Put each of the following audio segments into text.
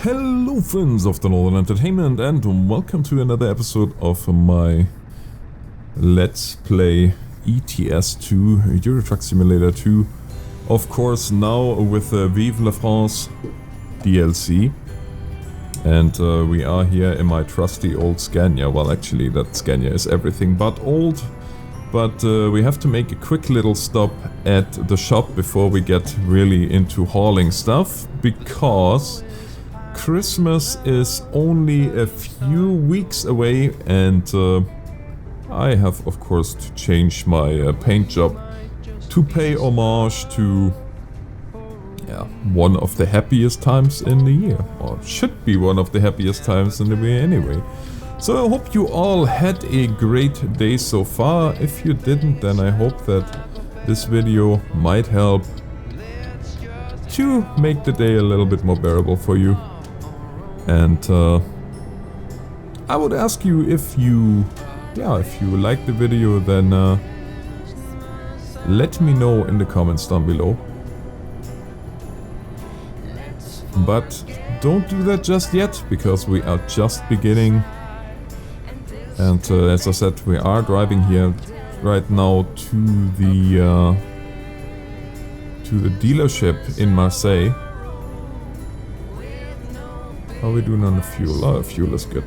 Hello friends of the Northern Entertainment and welcome to another episode of my Let's Play ETS2, Euro Truck Simulator 2. Of course now with Vive la France DLC. And we are here in my trusty old Scania. Well, actually that Scania is everything but old. But we have to make a quick little stop at the shop before we get really into hauling stuff, because Christmas is only a few weeks away and I have of course to change my paint job to pay homage to one of the happiest times in the year, or should be one of the happiest times in the year anyway. So I hope you all had a great day so far. If you didn't, then I hope that this video might help to make the day a little bit more bearable for you. And I would ask you if you like the video, then let me know in the comments down below. But don't do that just yet, because we are just beginning. And as I said, we are driving here right now to the dealership in Marseille. How are we doing on the fuel? Oh, fuel is good.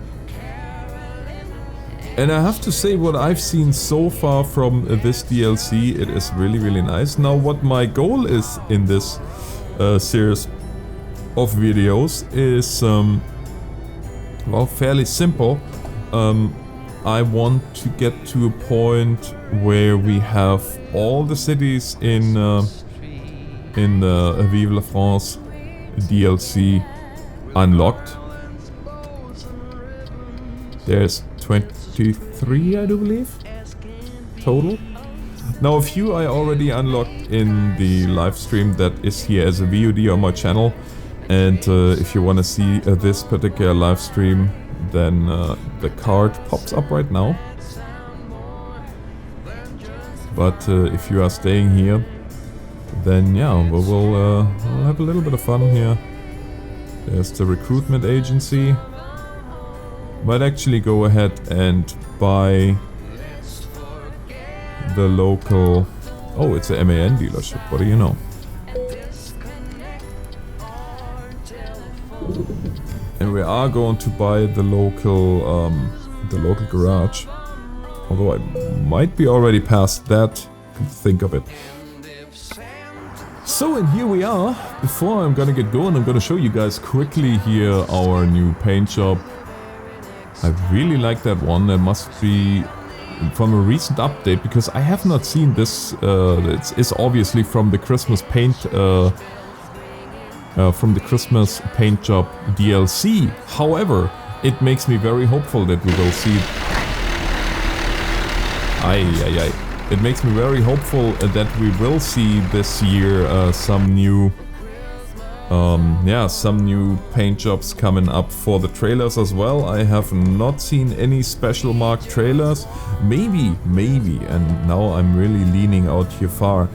And I have to say, what I've seen so far from this DLC, it is really nice. Now what my goal is in this series of videos is, well, fairly simple. I want to get to a point where we have all the cities in Vive la France DLC unlocked. There's 23, I do believe, total. Now a few I already unlocked in the live stream that is here as a VOD on my channel. And if you want to see this particular live stream, then the card pops up right now. But if you are staying here, then yeah, we'll have a little bit of fun here. There's the recruitment agency. Might actually go ahead and buy the local... Oh, it's a MAN dealership, what do you know? And we are going to buy the local garage. Although I might be already past that, come to think of it. So, and here we are. Before I'm gonna get going, I'm gonna show you guys quickly here our new paint job. I really like that one. That must be from a recent update, because I have not seen this. It's obviously from the Christmas paint job DLC. However, it makes me very hopeful that we will see. It makes me very hopeful that we will see this year some new paint jobs coming up for the trailers as well. I have not seen any special marked trailers. Maybe, and now I'm really leaning out here far,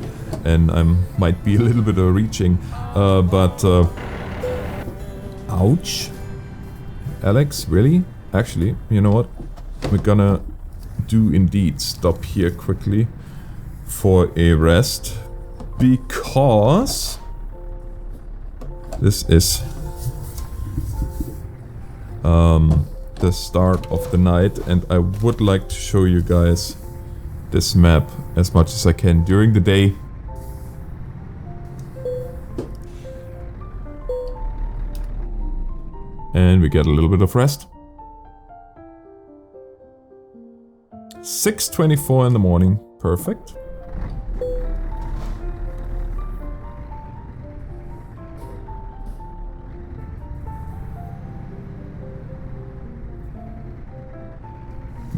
and I might be a little bit reaching, but ouch. Alex, really? Actually, you know what? We're gonna do indeed stop here quickly for a rest, because this is the start of the night, and I would like to show you guys this map as much as I can during the day. And we get a little bit of rest. 6:24 in the morning. Perfect.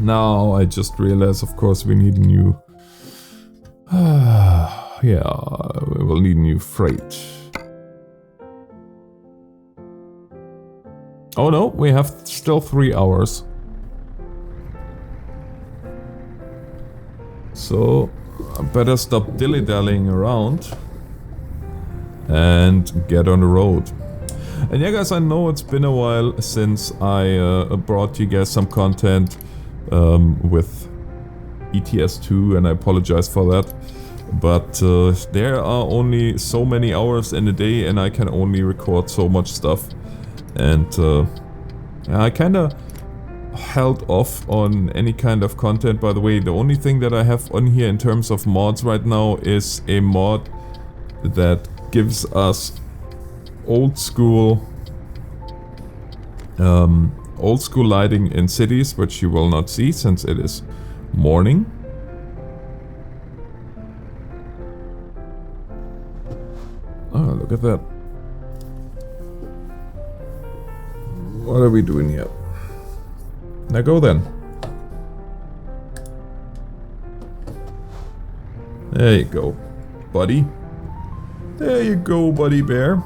Now I just realized, of course, we need a new... yeah, we will need new freight. Oh no, we have still 3 hours. So I better stop dilly-dallying around and get on the road. And yeah guys, I know it's been a while since I brought you guys some content with ETS2, and I apologize for that. But there are only so many hours in a day and I can only record so much stuff. And I kinda held off on any kind of content. By the way, the only thing that I have on here in terms of mods right now is a mod that gives us old school lighting in cities, which you will not see since it is morning. Oh, look at that. What are we doing here? Now go then. There you go, buddy. There you go, buddy bear.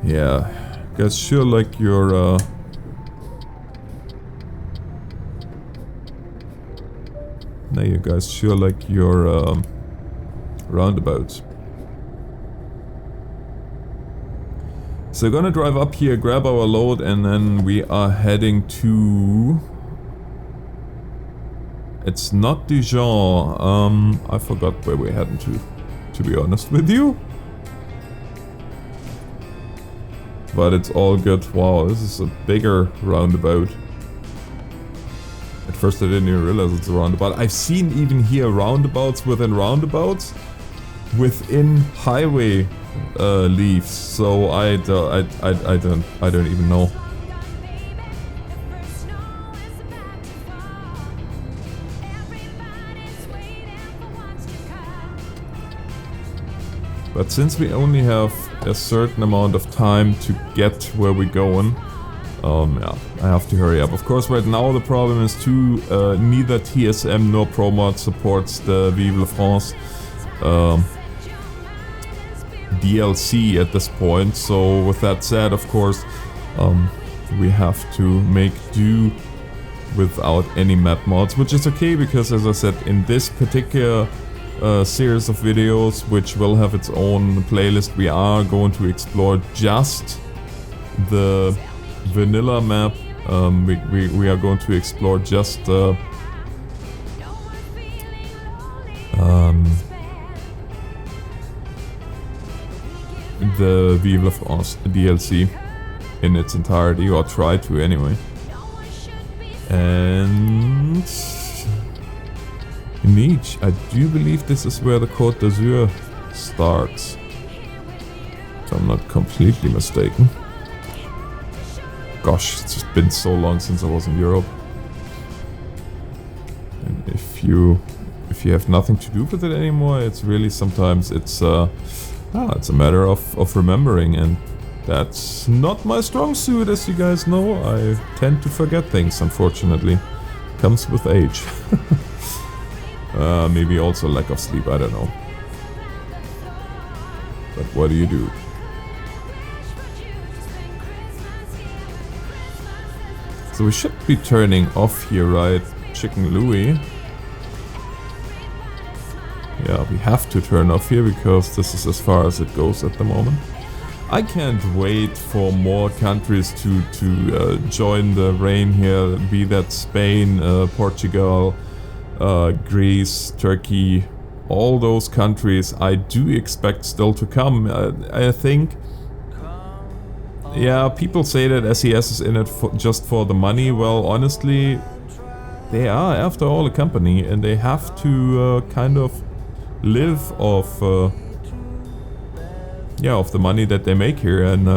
Yeah, guys sure like your now you guys sure like your roundabouts. So we're gonna drive up here, grab our load, and then we are heading to... It's not Dijon. I forgot where we're heading to be honest with you. But it's all good. Wow, this is a bigger roundabout. At first I didn't even realize it's a roundabout. I've seen even here roundabouts within roundabouts within highway leaves. So I don't even know. But since we only have a certain amount of time to get where we're going, yeah, I have to hurry up. Of course, right now the problem is too, neither TSM nor ProMod supports the Vive la France DLC at this point. So with that said, of course, we have to make do without any map mods, which is okay because, as I said, in this particular series of videos, which will have its own playlist, we are going to explore just the vanilla map. We are going to explore just the Vive la France DLC in its entirety, or try to anyway. And Niche, I do believe this is where the Côte d'Azur starts, if I'm not completely mistaken. Gosh, it's just been so long since I was in Europe. And if you have nothing to do with it anymore, it's really sometimes it's a matter of remembering, and that's not my strong suit, as you guys know. I tend to forget things, unfortunately. Comes with age. Maybe also lack of sleep, I don't know. But what do you do? So we should be turning off here, right? Chicken Louie. Yeah, we have to turn off here because this is as far as it goes at the moment. I can't wait for more countries to join the reign here, be that Spain, Portugal, Greece, Turkey, all those countries I do expect still to come. I think, yeah, people say that SES is in it just for the money. Well, honestly, they are after all a company, and they have to kind of live off of the money that they make here. And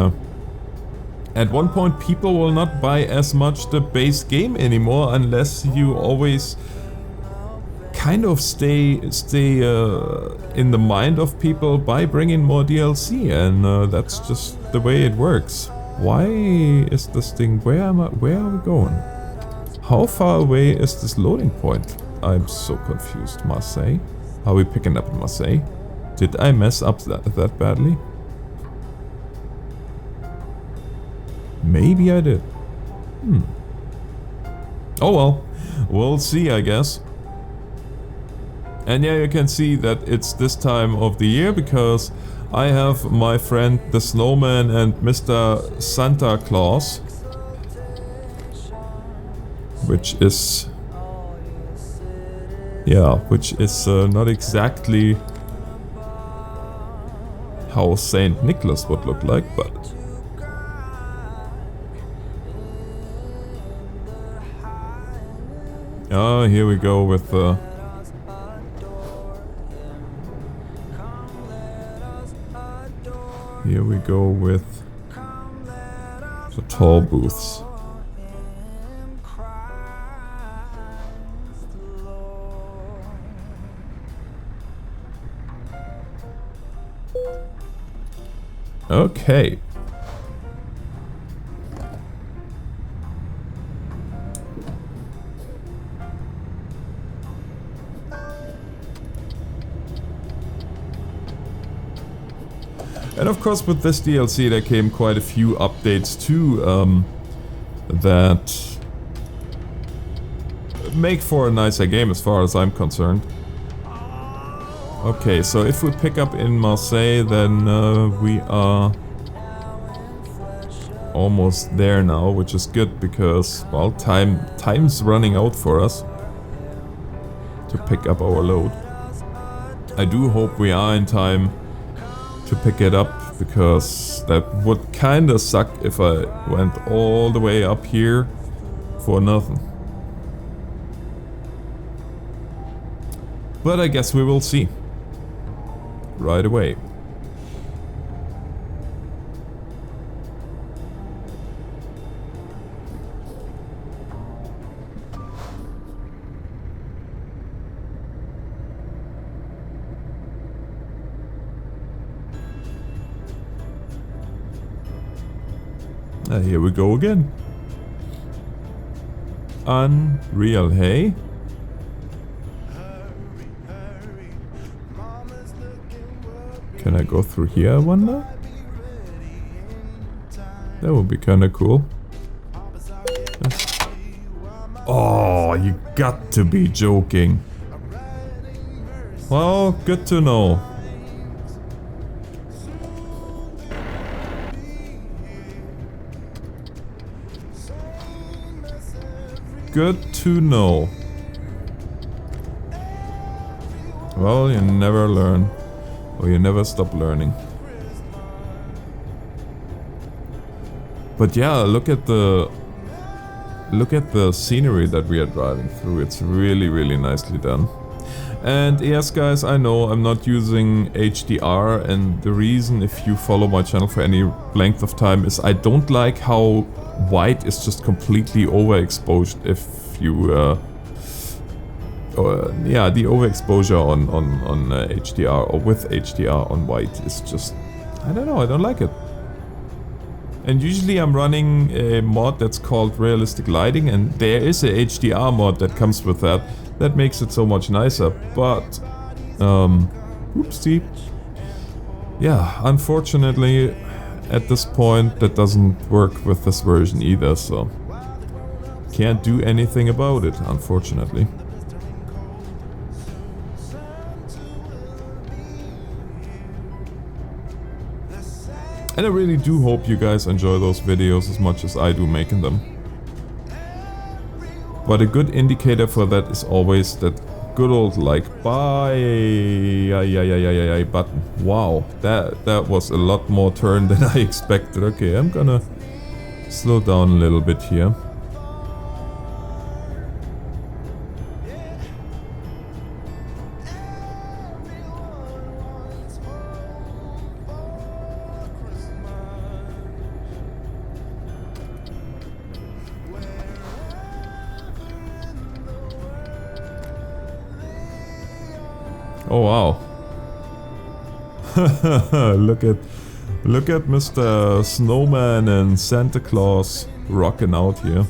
at one point people will not buy as much the base game anymore unless you always kind of stay in the mind of people by bringing more DLC, and that's just the way it works. Why is this thing? Where are we going? How far away is this loading point? I'm so confused. Marseille? Are we picking up in Marseille? Did I mess up that badly? Maybe I did. Oh well, we'll see, I guess. And yeah, you can see that it's this time of the year because I have my friend the Snowman and Mr. Santa Claus, which is not exactly how Saint Nicholas would look like, but here we go with the tall booths. Okay. And of course with this DLC there came quite a few updates too, that make for a nicer game as far as I'm concerned. Okay, so if we pick up in Marseille, then we are almost there now, which is good because, well, time's running out for us to pick up our load. I do hope we are in time to pick it up, because that would kinda suck if I went all the way up here for nothing. But I guess we will see right away. Here we go again. Unreal, hey? Can I go through here, I wonder? That would be kinda cool. Oh, you got to be joking. Well, good to know. Good to know. Well, you never learn. Or you never stop learning. But yeah, look at the scenery that we are driving through. It's really, really nicely done. And yes guys, I know I'm not using HDR, and the reason, if you follow my channel for any length of time, is I don't like how white is just completely overexposed if you yeah, the overexposure on HDR or with HDR on white is just, I don't know, I don't like it. And usually I'm running a mod that's called realistic lighting, and there is a HDR mod that comes with that. That makes it so much nicer, but oopsie. Yeah, unfortunately at this point that doesn't work with this version either, so can't do anything about it, unfortunately. And I really do hope you guys enjoy those videos as much as I do making them. But a good indicator for that is always that good old like button. Wow, that was a lot more turn than I expected. Okay, I'm gonna slow down a little bit here. Oh wow. Look at Mr. Snowman and Santa Claus rocking out here.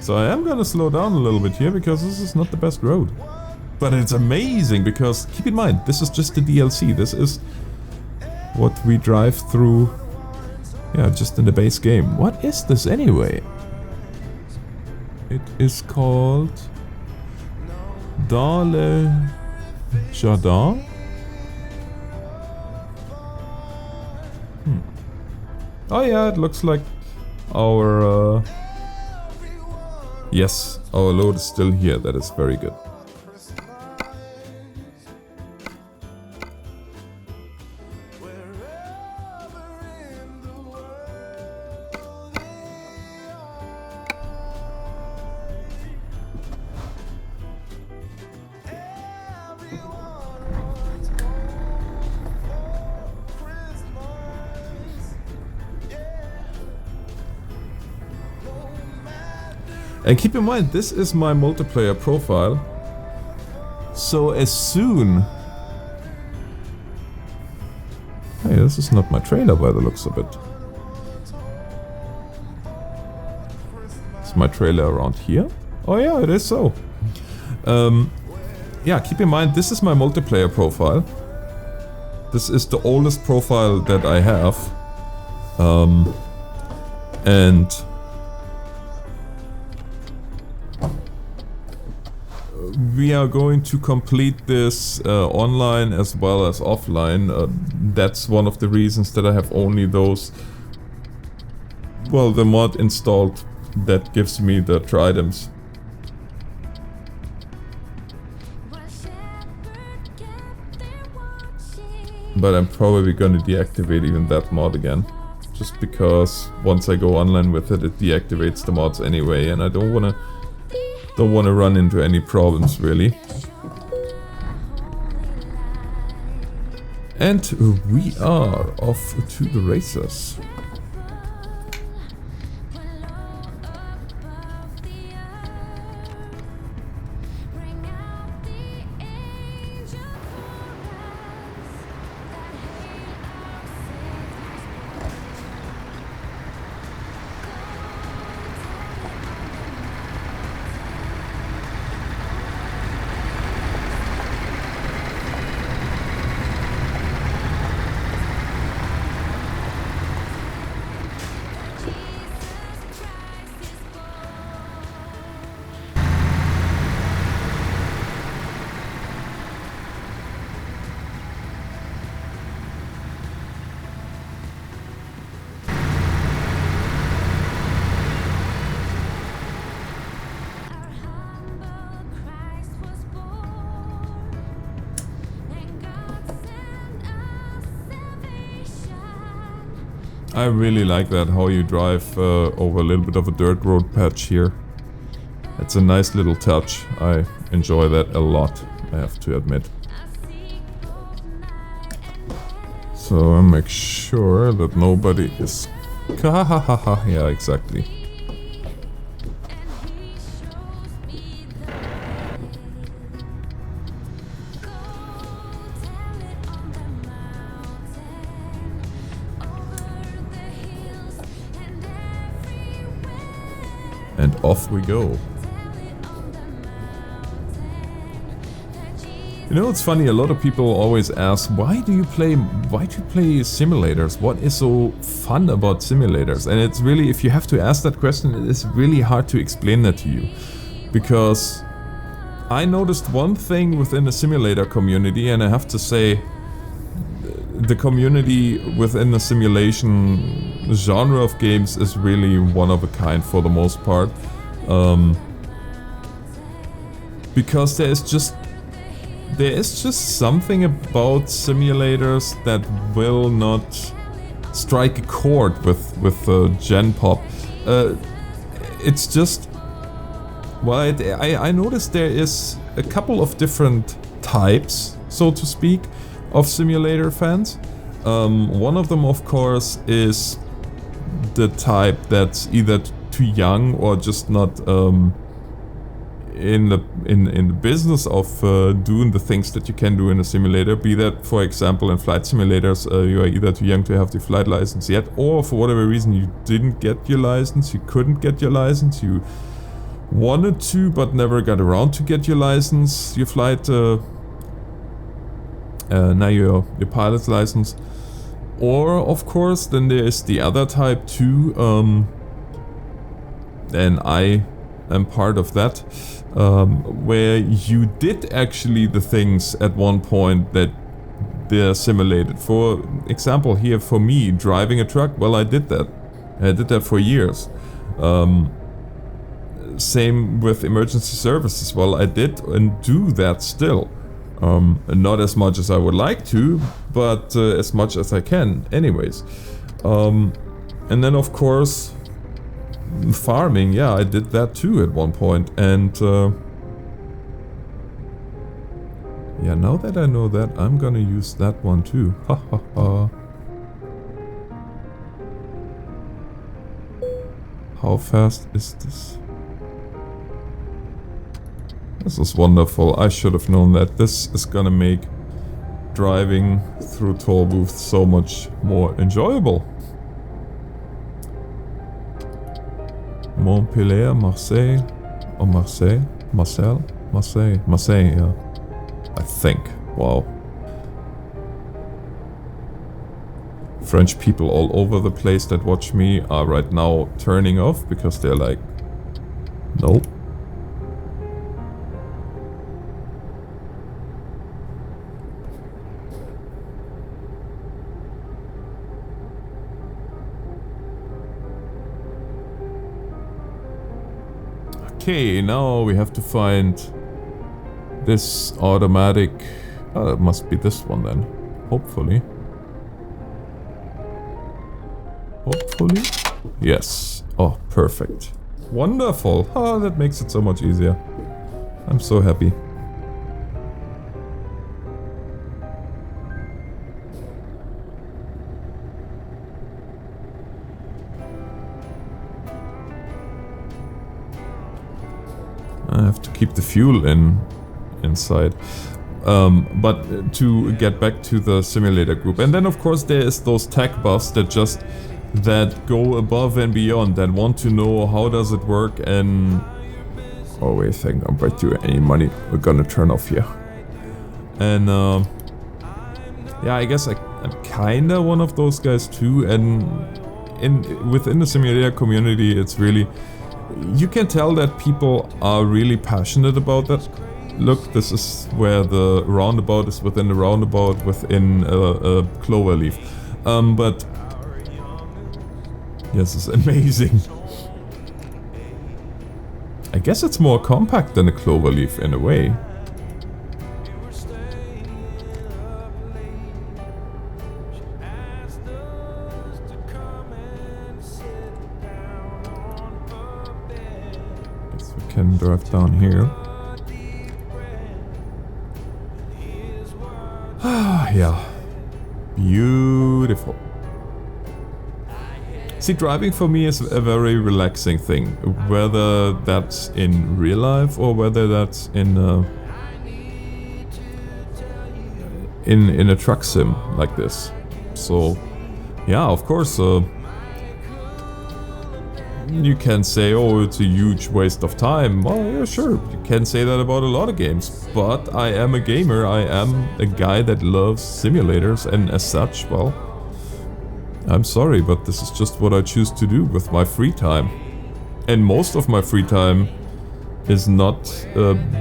So I am gonna slow down a little bit here because this is not the best road. But it's amazing because, keep in mind, this is just the DLC. This is what we drive through Yeah, just in the base game. What is this anyway? It is called Dans le Jardin. Oh yeah, it looks like our yes, our load is still here. That is very good. And keep in mind, this is my multiplayer profile. So as soon... Hey, this is not my trailer by the looks of it. Is my trailer around here? Oh yeah, it is so. Yeah, keep in mind, this is my multiplayer profile. This is the oldest profile that I have. And... we are going to complete this online as well as offline. That's one of the reasons that I have only those... well, the mod installed that gives me the items. But I'm probably gonna deactivate even that mod again. Just because once I go online with it, it deactivates the mods anyway, and I don't wanna run into any problems really. And we are off to the races. I really like that, how you drive over a little bit of a dirt road patch here. It's a nice little touch. I enjoy that a lot, I have to admit. So I make sure that nobody is... yeah, exactly. And off we go. You know, it's funny, a lot of people always ask, why do you play simulators? What is so fun about simulators? And it's really, if you have to ask that question, it is really hard to explain that to you. Because I noticed one thing within the simulator community, and I have to say, the community within the simulation genre of games is really one of a kind for the most part. Because there is just something about simulators that will not strike a chord with Gen Pop. It's just... well, I noticed there is a couple of different types, so to speak, of simulator fans. One of them, of course, is the type that's either too young or just not in the business of doing the things that you can do in a simulator. Be that, for example, in flight simulators, you are either too young to have the flight license yet, or for whatever reason you didn't get your license, you couldn't get your license, you wanted to but never got around to get your license, your flight, now your pilot's license. Or, of course, then there is the other type too, and I am part of that, where you did actually the things at one point that they're simulated. For example, here for me, driving a truck, well, I did that. I did that for years. Same with emergency services. Well, I did and do that still. Not as much as I would like to, but as much as I can anyways. And then of course farming, yeah, I did that too at one point. And yeah, now that I know that, I'm gonna use that one too. Ha ha ha. How fast is this? This is wonderful. I should have known that. This is gonna make driving through toll booths so much more enjoyable. Montpellier, Marseille, or Marseille? Marseille? Marseille, Marseille, yeah. I think. Wow. French people all over the place that watch me are right now turning off because they're like, nope. Okay, now we have to find this automatic. It must be this one then. Hopefully. Hopefully. Yes. Oh, perfect. Wonderful. Oh, that makes it so much easier. I'm so happy. I have to keep the fuel inside. But to get back to the simulator group. And then of course there is those tech buffs that go above and beyond, that want to know how does it work. And oh wait a second, I'm right to any money. We're gonna turn off here. And yeah, I guess I'm kinda one of those guys too. And within the simulator community, it's really, you can tell that people are really passionate about that. Look, this is where the roundabout is within the roundabout within a clover leaf. But yes, it's amazing. I guess it's more compact than a clover leaf in a way. Guess we can drive down here. Ah, yeah. Beautiful. See, driving for me is a very relaxing thing, whether that's in real life or whether that's in a truck sim like this. So, yeah, of course, you can say, oh, it's a huge waste of time. Well, yeah, sure, you can say that about a lot of games. But I am a gamer, I am a guy that loves simulators, and as such, well, I'm sorry, but this is just what I choose to do with my free time. And most of my free time is not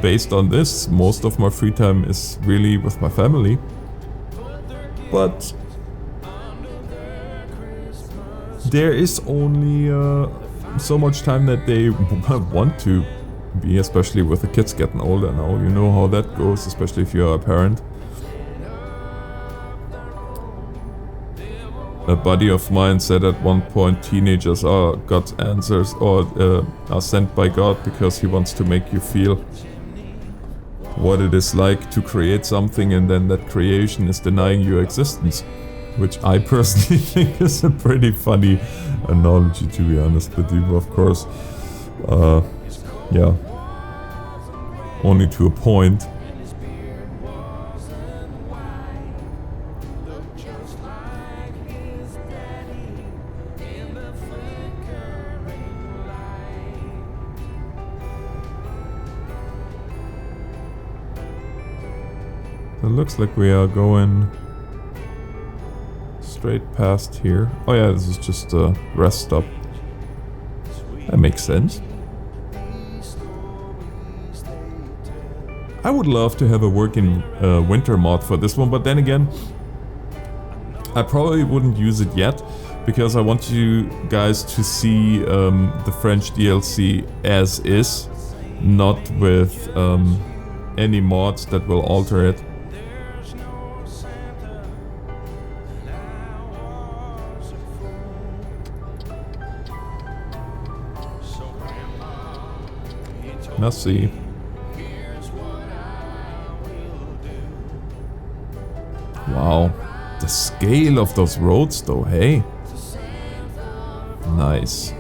based on this. Most of my free time is really with my family. But there is only so much time that they want to be, especially with the kids getting older now. You know how that goes, especially if you're a parent. A buddy of mine said at one point teenagers are God's answers, or are sent by God because he wants to make you feel what it is like to create something, and then that creation is denying your existence. Which I personally think is a pretty funny analogy, to be honest with you, of course. Yeah. Only to a point. It looks like we are going straight past here. Oh yeah, this is just a rest stop. That makes sense. I would love to have a working winter mod for this one, but then again, I probably wouldn't use it yet, because I want you guys to see the French DLC as is, not with any mods that will alter it. Merci. Wow, the scale of those roads though, hey? Nice.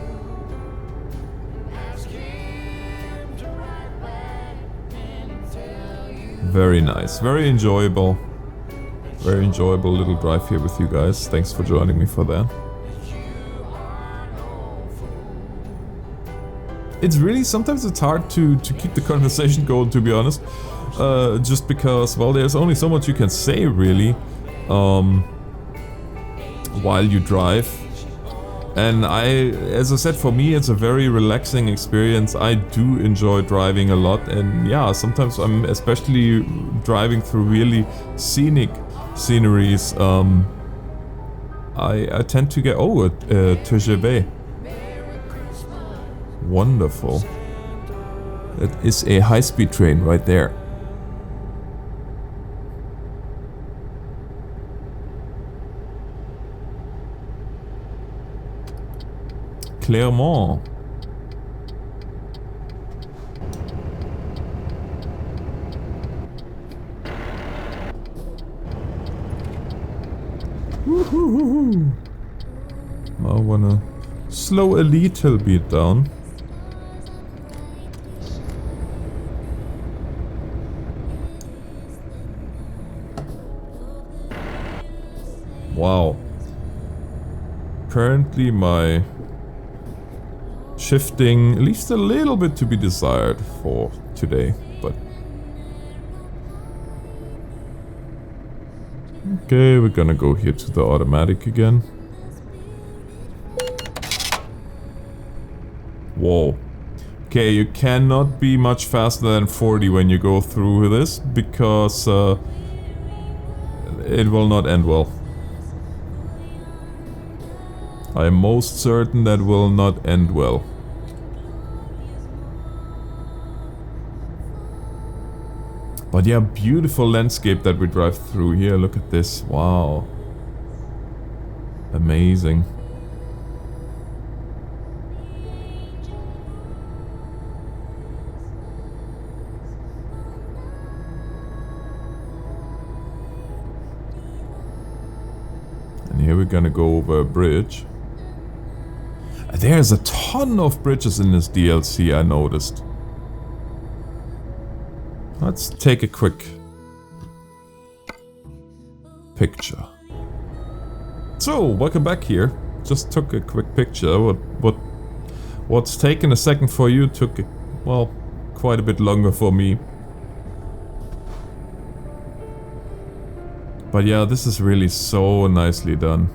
Very nice, very enjoyable. Very enjoyable little drive here with you guys. Thanks for joining me for that. It's really, sometimes it's hard to keep the conversation going, to be honest. Just because, well, there's only so much you can say, really, while you drive. And as I said, for me, it's a very relaxing experience. I do enjoy driving a lot, and yeah, sometimes I'm especially driving through really scenic sceneries. I tend to get, oh, TGV. Wonderful. It is a high-speed train right there. Clermont. Woohoo! I wanna slow a little bit down. Wow. Currently my shifting leaves a little bit to be desired for today, but okay, we're gonna go here to the automatic again. Whoa. Okay, you cannot be much faster than 40 when you go through this, because it will not end well. I am most certain that will not end well. But yeah, beautiful landscape that we drive through here. Look at this. Wow. Amazing. And here we're gonna go over a bridge. There's a ton of bridges in this DLC, I noticed. Let's take a quick picture. So, welcome back here. Just took a quick picture. What's taken a second for you took, well, quite a bit longer for me. But yeah, this is really so nicely done.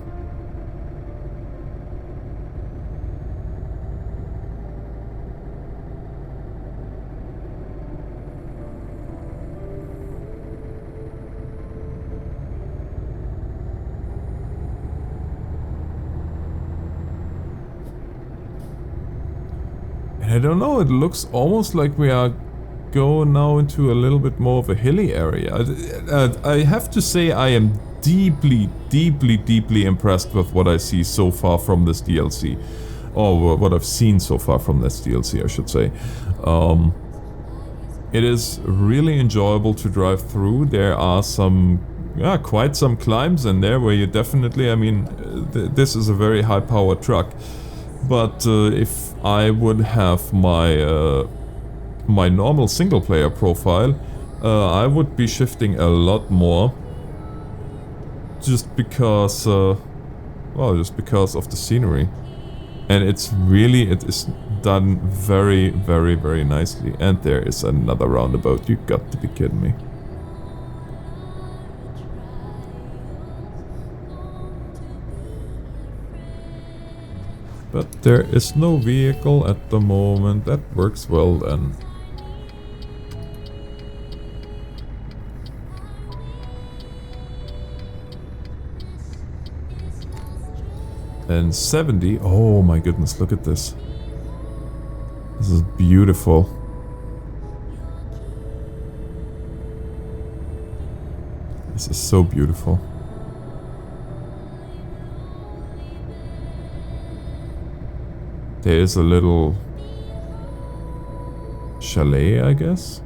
I don't know, it looks almost like we are going now into a little bit more of a hilly area. I have to say I am deeply impressed with what I see so far from this DLC. Or what I've seen so far from this DLC, I should say. It is really enjoyable to drive through. There are some, yeah, quite some climbs in there where you definitely, I mean, this is a very high-powered truck. But if I would have my my normal single-player profile, I would be shifting a lot more, just because, well, just because of the scenery, and it's really, it is done very nicely. And there is another roundabout. You got to be kidding me. But there is no vehicle at the moment. That works well then. And 70. Oh my goodness, look at this. This is beautiful. This is so beautiful. There is a little chalet, I guess.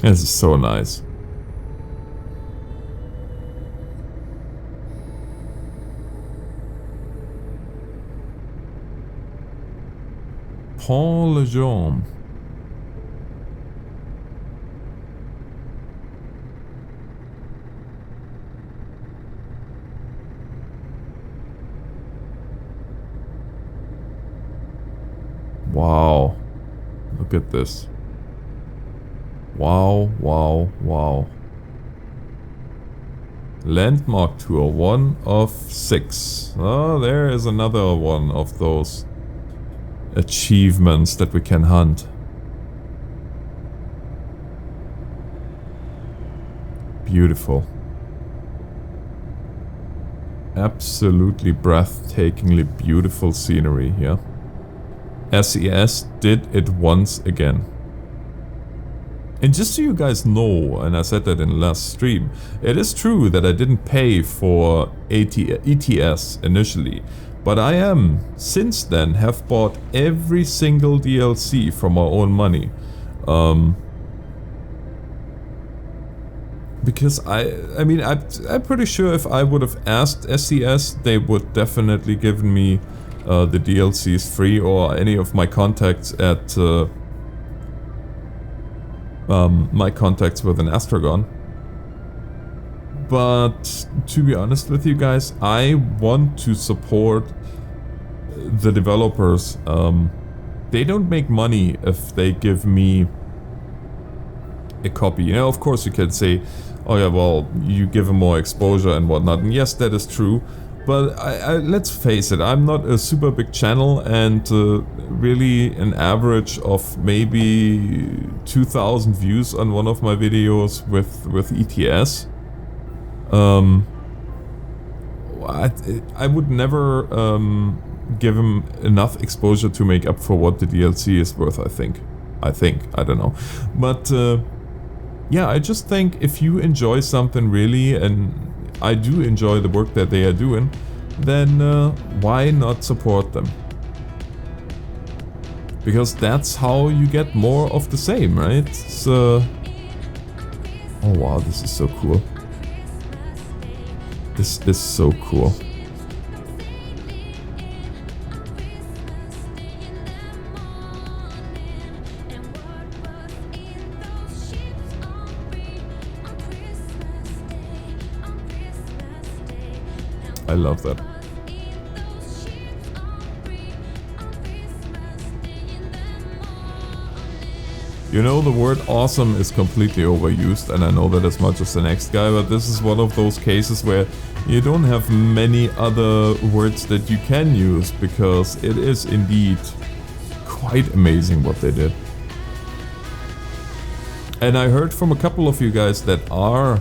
This is so nice. Pont Le Jean. Wow. Look at this. Wow, wow, wow. Landmark tour, 1 of 6. Oh, there is another one of those achievements that we can hunt. Beautiful. Absolutely breathtakingly beautiful scenery here. SES did it once again. And just so you guys know, and I said that in the last stream, it is true that I didn't pay for ETS initially, but I am, since then, have bought every single DLC from my own money. Because I mean, I'm pretty sure if I would have asked SES, they would definitely give me the DLCs free, or any of my contacts at my contacts with an Astragon. But to be honest with you guys, I want to support the developers. They don't make money if they give me a copy. You know, of course you can say, oh yeah, well, you give them more exposure and whatnot. And yes, that is true. But let's face it, I'm not a super big channel, and really an average of maybe 2,000 views on one of my videos with ETS. I would never give him enough exposure to make up for what the DLC is worth, I think. I don't know. But yeah, I just think if you enjoy something really, and I do enjoy the work that they are doing, then why not support them? Because that's how you get more of the same, right? So, oh wow, this is so cool. This is so cool. I love that. You know, the word awesome is completely overused, and I know that as much as the next guy, but this is one of those cases where you don't have many other words that you can use, because it is indeed quite amazing what they did. And I heard from a couple of you guys that are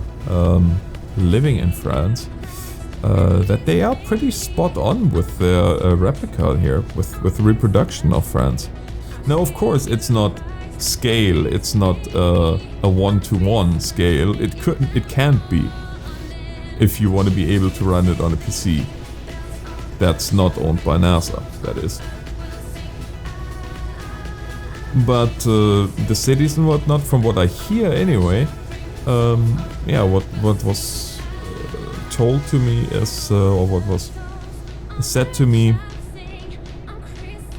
living in France, that they are pretty spot on with their replica here, with reproduction of France. Now, of course, it's not scale, it's not a one-to-one scale. It can't be, if you want to be able to run it on a PC that's not owned by NASA, that is. But the cities and whatnot, from what I hear anyway, yeah, what was told to me is, or what was said to me,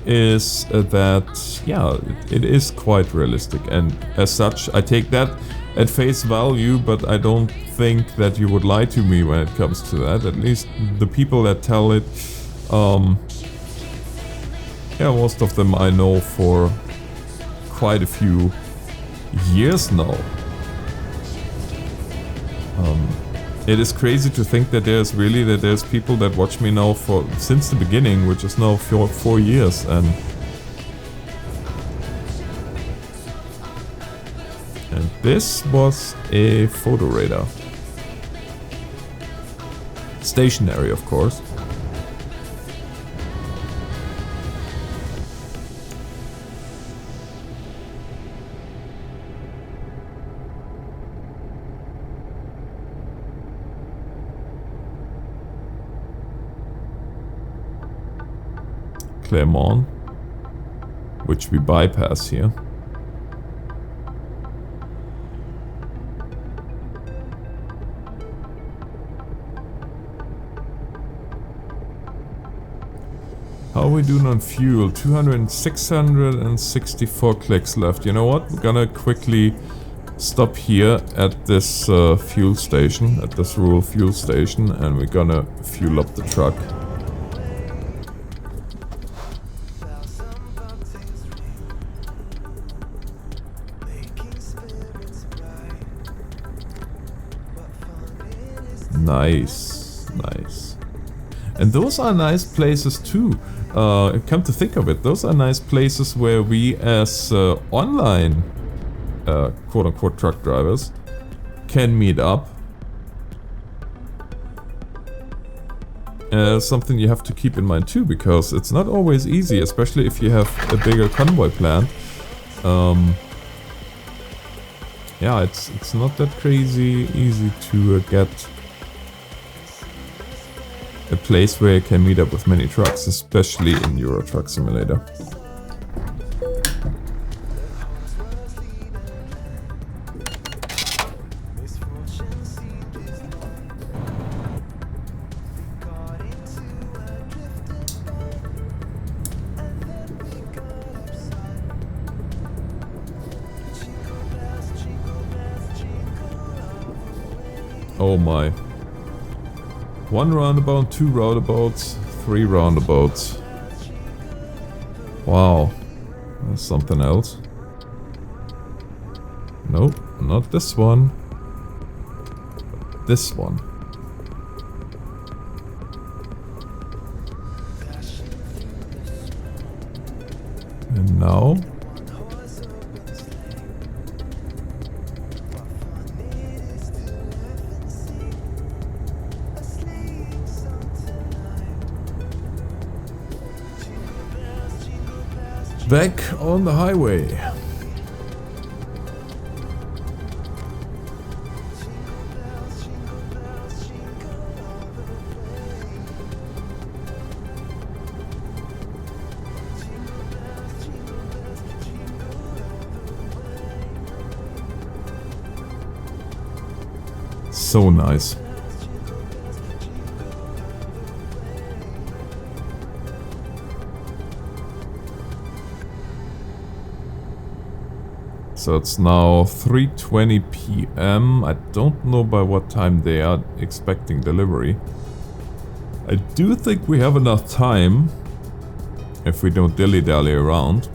is that, yeah, it is quite realistic, and as such I take that at face value, but I don't think that you would lie to me when it comes to that. At least the people that tell it Yeah, most of them I know for quite a few years now. It is crazy to think that there's people that watch me now since the beginning, which is now for 4 years, and this was a photo radar. Stationary, of course. Clermont, which we bypass here. How are we doing on fuel? 664 clicks left. You know what? We're gonna quickly stop here at this fuel station, at this rural fuel station, and we're gonna fuel up the truck. Nice, nice. And those are nice places too. Come to think of it, those are nice places where we as online quote-unquote truck drivers can meet up. Something you have to keep in mind too, because it's not always easy, especially if you have a bigger convoy plan. Yeah, it's not that crazy easy to get a place where you can meet up with many trucks, especially in Euro Truck Simulator. Oh my. 1 roundabout, 2 roundabouts, 3 roundabouts. Wow. That's something else. Nope, not this one. This one. And now... back on the highway. So nice. So it's now 3:20 PM. I don't know by what time they are expecting delivery. I do think we have enough time if we don't dilly-dally around.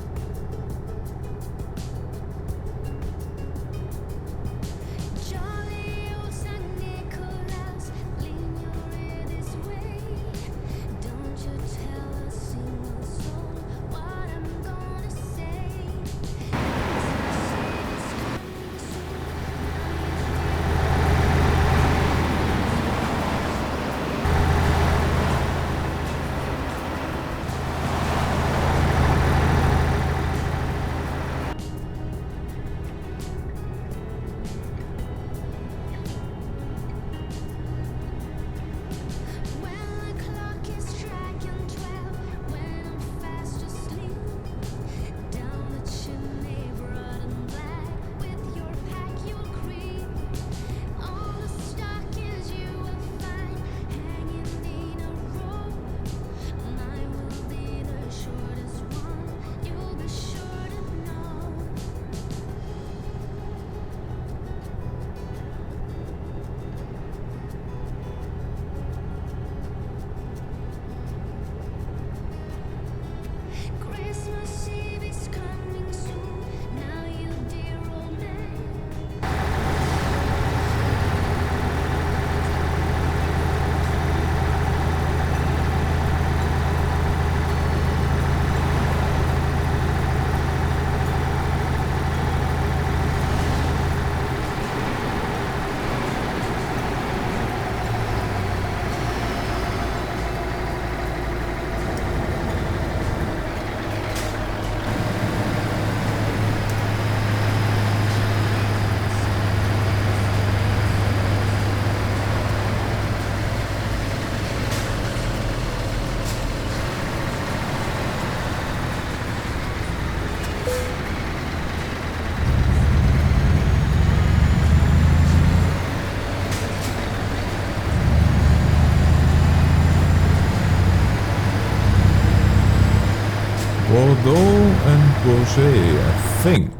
Bordeaux and Bourget, I think.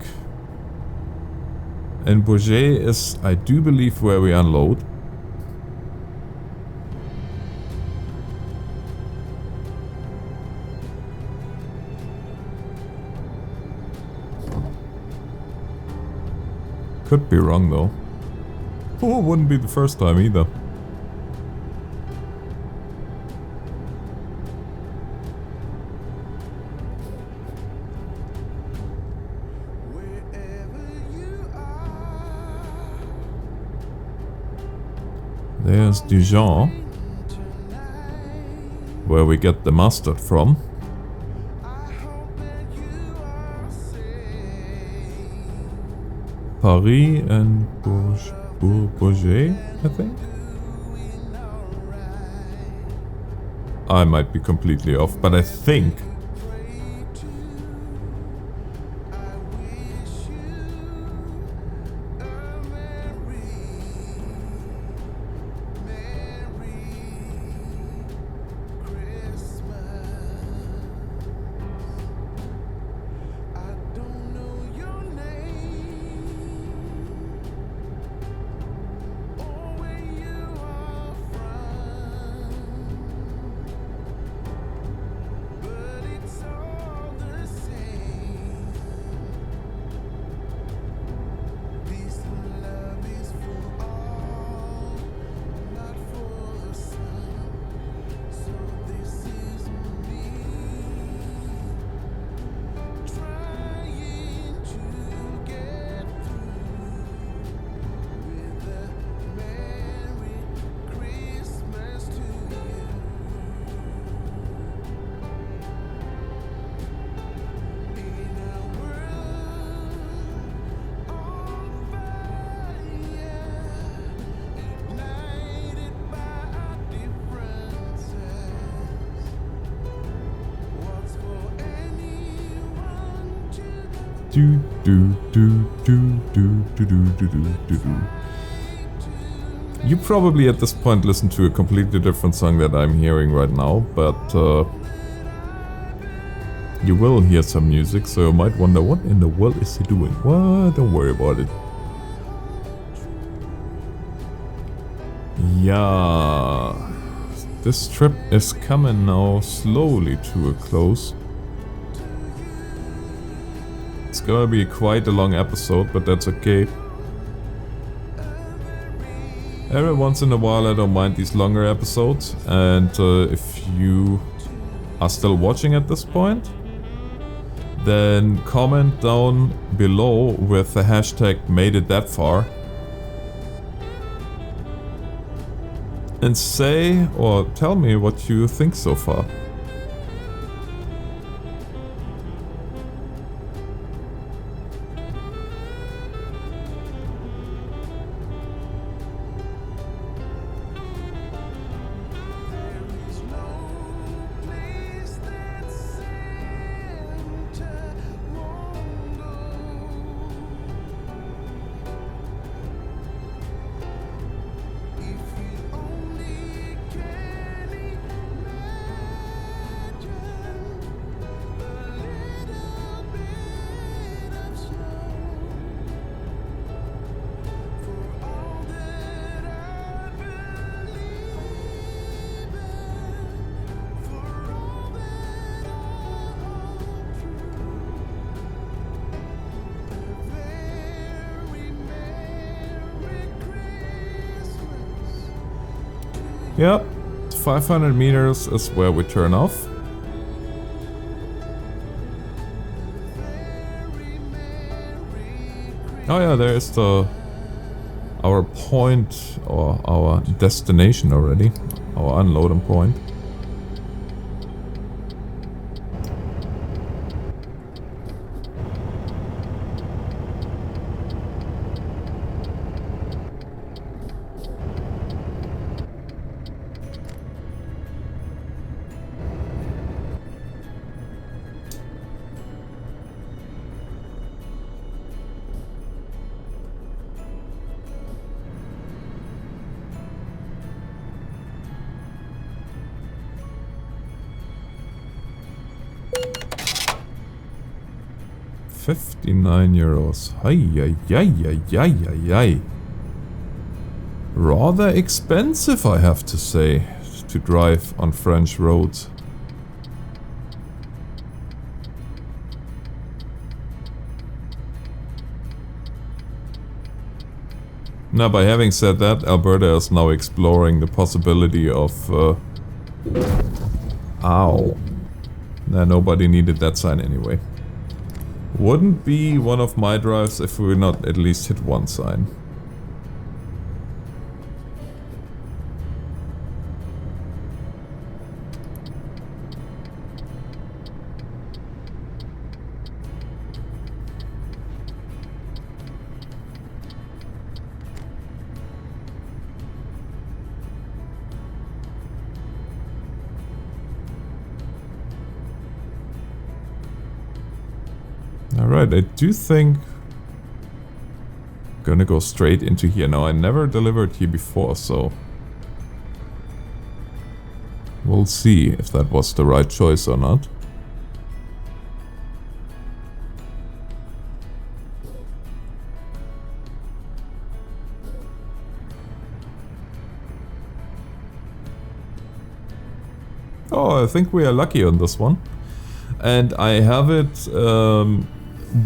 And Bourget is, I do believe, where we unload. Could be wrong though. Oh, wouldn't be the first time either. There's Dijon, where we get the mustard from. Paris and Bourget, I think. I might be completely off, but I think. Do do do do do do do do do do. You probably at this point listen to a completely different song that I'm hearing right now, but you will hear some music, so you might wonder what in the world is he doing? Well, don't worry about it. Yeah, this trip is coming now slowly to a close. It's gonna be quite a long episode, but that's okay. Every once in a while I don't mind these longer episodes, and if you are still watching at this point, then comment down below with the hashtag made it that far. And say or tell me what you think so far. Yep, 500 meters is where we turn off. Oh yeah, there is our point or our destination already, our unloading point. 59 euros. Ay, ay, ay, ay, ay, ay, ay. Rather expensive, I have to say, to drive on French roads. Now, by having said that, Alberta is now exploring the possibility of... Ow. Nah, nobody needed that sign anyway. Wouldn't be one of my drives if we not at least hit one sign. Alright, I do think I'm gonna go straight into here. Now, I never delivered here before, so we'll see if that was the right choice or not. Oh, I think we are lucky on this one. And I have it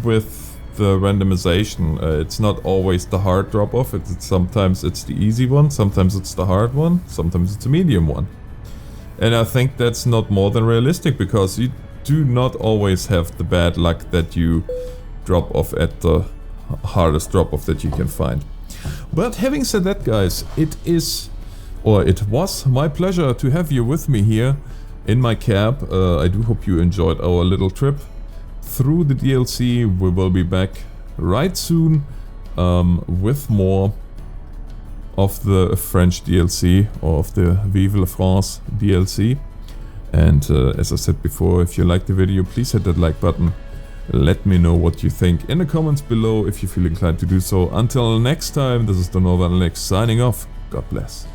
with the randomization. It's not always the hard drop-off. Sometimes it's the easy one, sometimes it's the hard one, sometimes it's a medium one. And I think that's not more than realistic, because you do not always have the bad luck that you drop off at the hardest drop-off that you can find. But having said that, guys, it was my pleasure to have you with me here in my cab. I do hope you enjoyed our little trip through the DLC. We will be back right soon with more of the French DLC, or of the Vive la France DLC. And as I said before, if you liked the video, please hit that like button. Let me know what you think in the comments below if you feel inclined to do so. Until next time, this is TheNorthernAlex signing off. God bless.